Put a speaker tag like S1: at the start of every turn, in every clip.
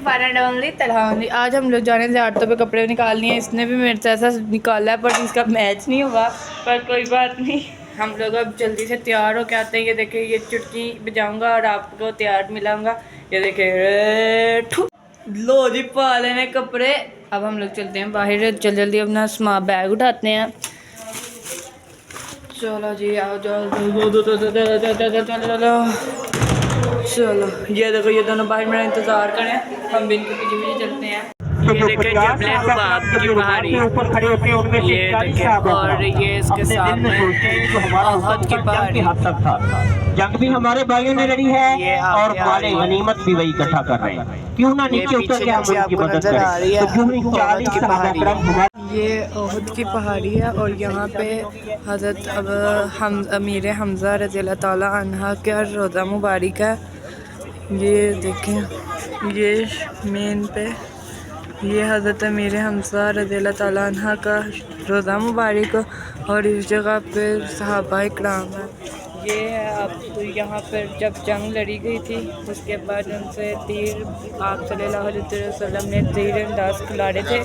S1: आज हम लोग जाने से आटो पे कपड़े निकालनी है। इसने भी मेरे से ऐसा निकाला है पर इसका मैच नहीं हुआ, पर कोई बात नहीं। हम लोग अब जल्दी से तैयार हो के आते हैं। ये देखे, ये चुटकी बजाऊंगा और आपको तैयार मिलाऊंगा। ये देखे, लो जी पा लेने कपड़े। अब हम लोग चलते हैं बाहर, जल्दी अपना स्मार्ट बैग उठाते हैं। चलो जी आओ चलो। ये देखो, ये दोनों बाहर मेरा इंतजार करें, हम भी इनके पीछे पीछे चलते हैं। ये देखें जबले हुबाब की पहाड़ी, ये देखें, और ये इसके सामने अहद की पहाड़ी।
S2: जंग भी हमारे भाइयों ने लड़ी है और हमारे गनीमत भी वही इकट्ठा कर रहे हैं। क्यों ना नीचे उतर के हम उनकी मदद करें। तो क्यों नहीं 40 की पहाड़ी,
S1: ये अहद की पहाड़ी है और यहाँ पे हज़रत अमीर हमज़ा रज़ी अल्लाह ताला अन्हा का रोज़ा मुबारक है। ये देखें, ये मेन पे ये हज़रत अमीर हमज़ा रज़ी अल्लाह ताला अन्हा का रोज़ा मुबारक, और इस जगह पे सहाबा इकराम है। ये है अब यहाँ पर जब जंग लड़ी गई थी, उसके बाद उनसे तीर आप सल्लल्लाहु अलैहि वसल्लम ने तीर अंदाज खिलाड़े थे।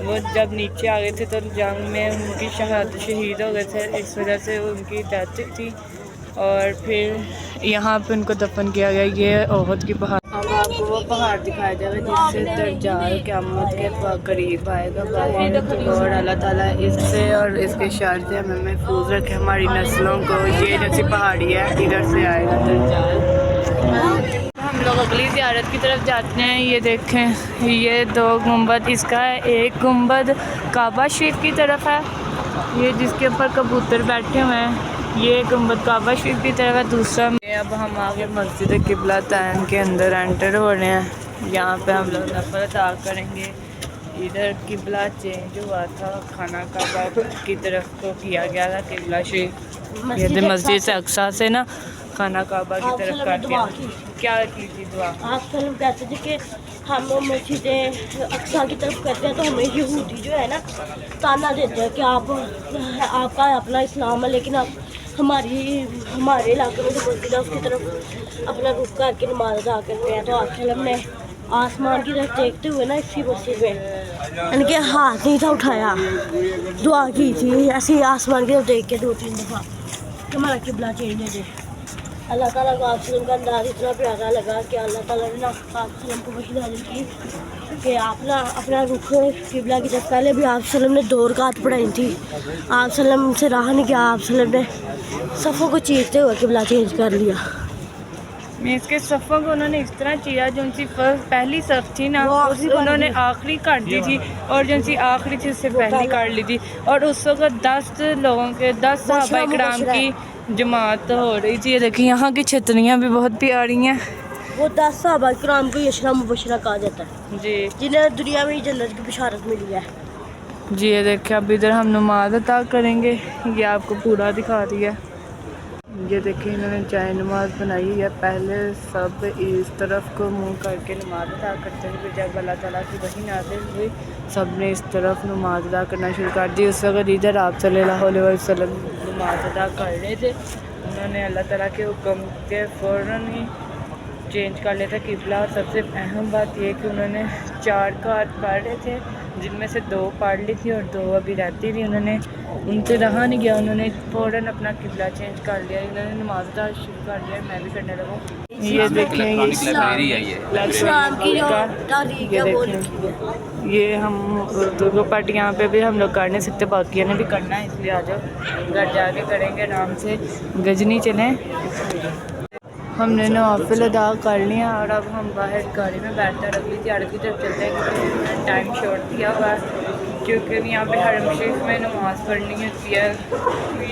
S1: वो जब नीचे आ गए थे तो जंग में उनकी शहीद हो गए थे, इस वजह से उनकी डेथ थी और फिर यहाँ पे उनको दफन किया गया। ये ओहद की पहाड़। अब आपको वो पहाड़ दिखाया जाएगा जिससे दज्जाल क़यामत के करीब आएगा और अल्लाह ताला इससे और इसके शर से हमें महफूज रखे, हमारी नस्लों को। ये जैसी पहाड़ी है, इधर से आएगा दज्जाल। हम लोग अगली ज़ियारत की तरफ जाते हैं। ये देखें, ये 2 गुंबद इसका है। एक गुंबद काबा शरीफ की तरफ है, ये जिसके ऊपर कबूतर बैठे हुए हैं। ये गुंबद काबा शरीफ की तरफ है। दूसरा में अब हम आगे मस्जिद किबला तैन के अंदर एंटर हो रहे हैं। यहाँ पे हम लोग नफल अदा करेंगे। इधर किबला चेंज हुआ था, खाना काबा की तरफ को किया गया था किबला शरीफ। ये मस्जिद से अक्सा से ना खाना काबा की तरफ कर दिया। क्या की थी दुआ?
S3: आप कहते थे कि हम मस्जिद अक्सा की तरफ करते हैं तो हमें यहूदी जो है ना ताना देते हैं कि आपका अपना इस्लाम है, लेकिन आप हमारे इलाके में जो मस्जिद है उसकी तरफ अपना रुख करके नमाज अदा करते हैं। तो आप ने आसमान की तरफ देखते हुए ना इसी मस्जिद में इनके हाथ नहीं था उठाया, दुआ की थी ऐसे आसमान की तरफ देख के 2-3 दफ़ा कि हमारा किबला चेंज है। अल्लाह ताला को आप का अंदाज़ इतना प्यारा लगा कि अल्लाह ताला ने ना आप को वही नाज़िल की कि आप ना अपना रुख किबला की तरफ। पहले भी आप ने 2 रकात पढ़ाई थी, आप से राह नहीं किया, आप ने सफ़ों को चीरते हुए किबला चेंज कर लिया।
S1: इसके सफ़ों को उन्होंने इस तरह किया, जो उनकी पहली सफ़ थी ना उन्होंने आखिरी काट दी थी, और जो उनकी आखिरी थी उससे पहले काट ली थी। और उस वक्त 10 लोगों के 10 सहाबा इकराम की जमात हो रही थी। ये देखिए, यहाँ की छतरियाँ भी बहुत प्यारी हैं।
S3: वो 10 सहाबा इकराम को यशरा मुबशरा कहा जाता है
S1: जी,
S3: जिन्हें दुनिया में जन्नत की बिशारत मिली है।
S1: जी ये देखिए, अब इधर हम नमाज अदा करेंगे। ये आपको पूरा दिखा दिया। ये देखिए, इन्होंने चाय नमाज बनाई है। पहले सब इस तरफ को मुंह करके नमाज अदा करते थे, जब अल्लाह ताला की वही नाज़िल हुई सब ने इस तरफ नमाज अदा करना शुरू कर दी। उस वक्त इधर आप सल्लल्लाहु अलैहि वसल्लम नमाज अदा कर रहे थे। उन्होंने अल्लाह ताला के हुक्म के फ़ौरन ही चेंज कर लिया था किबला। और सबसे अहम बात यह कि उन्होंने 4 रकात पढ़ रहे थे, जिनमें से 2 पढ़ ली थी और 2 अभी रहती थी। उन्होंने उनसे रहा नहीं गया, उन्होंने फ़ौरन अपना किबला चेंज कर लिया। इन्होंने नमाज अदा शुरू कर दिया, मैं भी करने लगा। ये देखें, ये हम उर्दू को पार्ट यहाँ पे भी हम लोग कर नहीं सकते, बाकी ने भी करना है, इसलिए आ जाओ घर जाके करेंगे आराम से। गजनी चलें। हमने नवाफिल अदा कर लिया और अब हम बाहर गाड़ी में बैठते हैं, अगली ज़ियारत की तरफ चलते हैं क्योंकि टाइम शॉर्ट दिया हुआ है। क्योंकि यहाँ पे हरम शरीफ में नमाज़ पढ़नी होती है।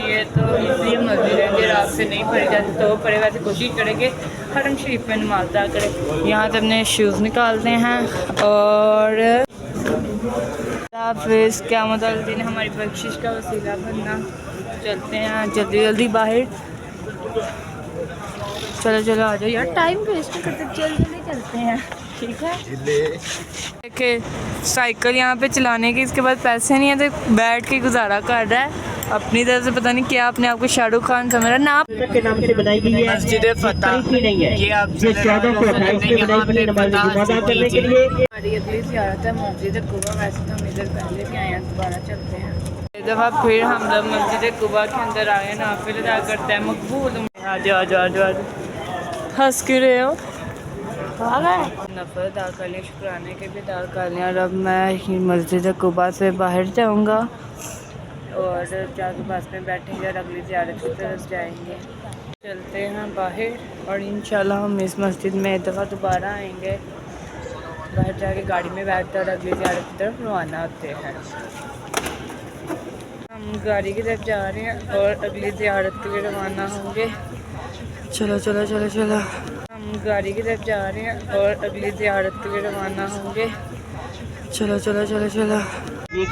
S1: ये तो इसलिए मस्जिद है कि रात से नहीं पढ़ी जाती, तो पढ़े, वैसे कोशिश करेंगे हरम शरीफ में नमाज अदा करें। यहाँ से अपने शूज़ निकालते हैं और हाफ़िज़। क़यामत वाले दिन हमारी बख्शिश का वसीला बनना। चलते हैं जल्दी जल्दी बाहर। चलो चलो आ जाओ यार, टाइम वेस्ट करते जल्दी चलते हैं, ठीक है। देखिए, साइकिल यहाँ पे चलाने के इसके बाद पैसे नहीं है तो बैठ के गुजारा कर रहा है। अपनी तरह से पता नहीं क्या अपने आप को शाहरुख खान समझ रहा नाम
S2: के नाम से बनाई गई है।
S1: मस्जिद फतह
S2: की नहीं है,
S1: ये आप
S2: ये 1428 में बनाई गई है नमाज जुमा अदा करने के लिए।
S1: हमारी अगली ज़ियारत है मस्जिद कुबा। वैसे तो हम इधर पहले भी आए हैं, दोबारा चलते हैं। एक दफ़ा फिर हम लोग मस्जिद कुबा के अंदर आए हैं, नाफिल अदा करते हैं मकबूल। आ जाओ आ जाओ आ जाओ, हंस क्यों रहे हो? नफल अदा कर लें, शुक्राने के भी अदा कर लें। और अब मैं मस्जिद कुबा से बाहर जाऊँगा और जाके बस में बैठेंगे और अगली ज़ियारत की तरफ जाएंगे। चलते हैं बाहर और इंशाल्लाह हम इस मस्जिद में एक दफ़ा दोबारा आएंगे। बाहर जाके गाड़ी में बैठते और अगली ज़ियारत की तरफ रवाना होते हैं। हम गाड़ी की तरफ जा रहे हैं और अगली ज़ियारत के लिए रवाना होंगे। चलो चलो चलो चलो, हम गाड़ी की तरफ जा रहे हैं और अगली ज़ियारत के लिए रवाना होंगे। चलो चलो चलो चलो। ये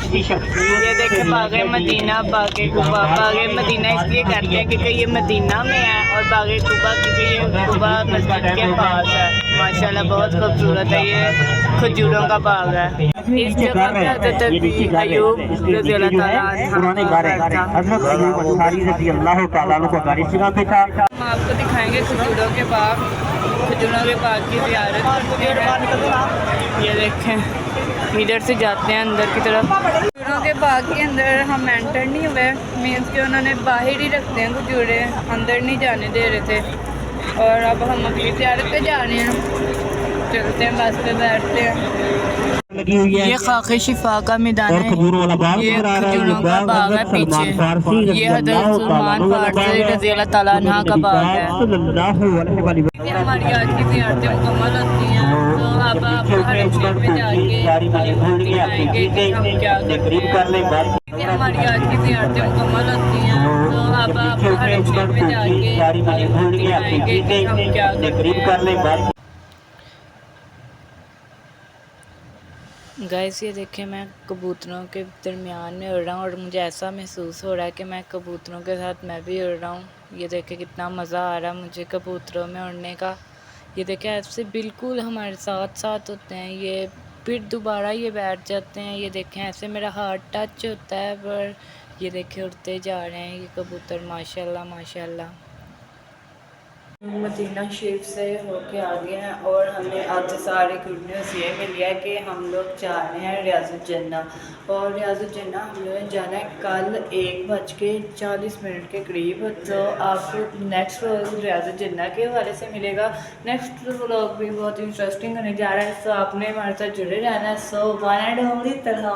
S1: देखें बागे मदीना, बागे कुबा। बागे मदीना इसलिए कहते हैं क्योंकि ये मदीना में है और बागे कुबा क्योंकि ये कुबा मस्जिद के पास है। माशाल्लाह बहुत खूबसूरत है, ये खजूरों का बाग है। इस जगह पे हज़रत अय्यूब रज़ियल्लाहु ताला अन्हु हम आपको दिखाएंगे खजूरों के बाग। खजूरों के बाग की ज़ियारत। ये देखें इधर से जाते हैं अंदर की तरफ। खजूरों के बाग के अंदर हम एंटर नहीं हुए, मीन्स कि उन्होंने बाहर ही रखते हैं खजूरे, अंदर नहीं जाने दे रहे थे। और अब हम अगली ज़ियारत पे जा रहे हैं, चलते हैं बस पे बैठते हैं। ये खाके शिफा का मैदान है, ये खजूरों का बाग है पीछे। ये हज़रत सलमान फारसी रज़ियल्लाहु ताला अन्हु का बाग है। हमारी आज की ज़ियारतें मुकम्मल होती हैं, तो अब आप हर शहर में जाके दिखाएंगे कि हम क्या करते हैं। हमारी आज की ज़ियारतें मुकम्मल होती हैं, तो अब आप हर शहर में जाके दिखाएंगे कि हम क्या करते हैं। गाइस ये देखें मैं कबूतरों के दरमियान में उड़ रहा हूँ और मुझे ऐसा महसूस हो रहा है कि मैं कबूतरों के साथ मैं भी उड़ रहा हूँ। ये देखें कितना मज़ा आ रहा है मुझे कबूतरों में उड़ने का। ये देखें ऐसे बिल्कुल हमारे साथ साथ होते हैं, ये फिर दोबारा ये बैठ जाते हैं। ये देखें ऐसे मेरा हार्ट टच होता है, पर ये देखें उड़ते जा रहे हैं ये कबूतर। माशाल्लाह माशाल्लाह। मदीना शरीफ से होके आ गए हैं और हमें आज सारे गुड न्यूज़ ये मिली है कि हम लोग जा रहे हैं रियाजुल जन्ना। और रियाजुल जन्ना हम लोगों ने जाना है कल 1:40 के करीब। तो आपको नेक्स्ट व्लॉग रियाजुल जन्ना के हवाले से मिलेगा। नेक्स्ट व्लॉग भी बहुत इंटरेस्टिंग होने जा रहा है, सो आपने हमारे साथ जुड़े रहना है। सो वन एंड ओनली तरह